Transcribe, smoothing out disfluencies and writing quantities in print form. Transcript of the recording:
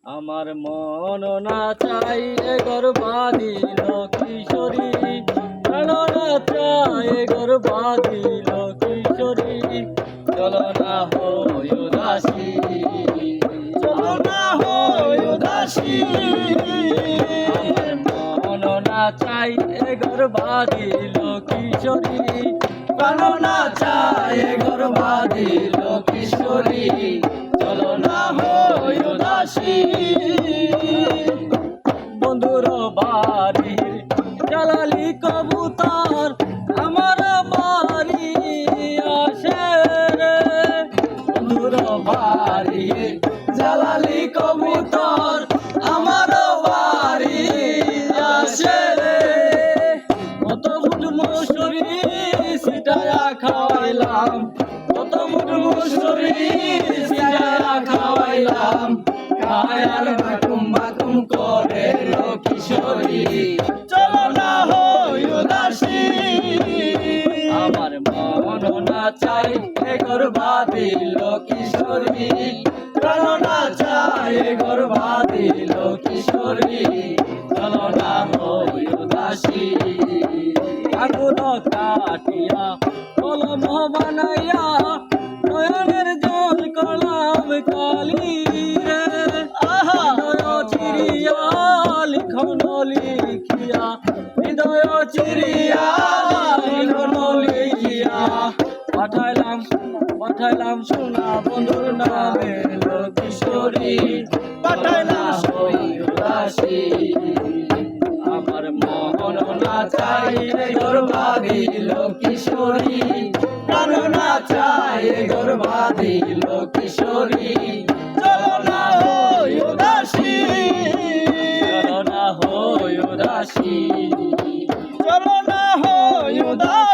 আমার মন না চাই গর্বাদিল কিশোরী, প্রাণ না চাই গর্বাদিল কিশোরী, চলো না হই উদাসী, চলো না হই উদাসী। আমার মন না চাই গর্বাদিল কিশোরী, প্রাণ না চাই গর্বাদিল কিশোরী, চলো না হই উদাসী। বন্ধুর বাড়ির জ্বালালি কবুতর আমার বাড়ি আসে রে, বন্ধুর বাড়ির জ্বালালি কবুতর আমার বাড়ি আসে রে। কত মুঠ মুসুরি সিটায়া খাওয়াইলাম, কত মুঠ মুসুরি সিটায়া খাওয়াইলাম, খায়ার বাকুম বাকুম করে লো কিশোরী, চলো না হই উদাসী। আমার মন না চাই গর্বাদিল কিশোরী, প্রাণ না চাই গর্বাদিল কিশোরী, চলো না হই উদাসী। আগুন কাটিয়া কলম বানাইয়া নয়নের জল কলাম কালি রে, হৃদয় চিরিয়া লিখন লিখিয়া, হৃদয় চিরিয়া লিখন লিখিয়া, পাঠাইলাম পাঠাইলাম সোনা বন্ধুর নামে লো কিশোরী, পাঠাইলাম হই উদাসী। আমার মন না চাই গর্বাদিল কিশোরী, প্রাণ না চাই গর্বাদিল কিশোরী, চলো না হই উদাসী, চলো না হই উদাসী, চলো না হই উদাসী।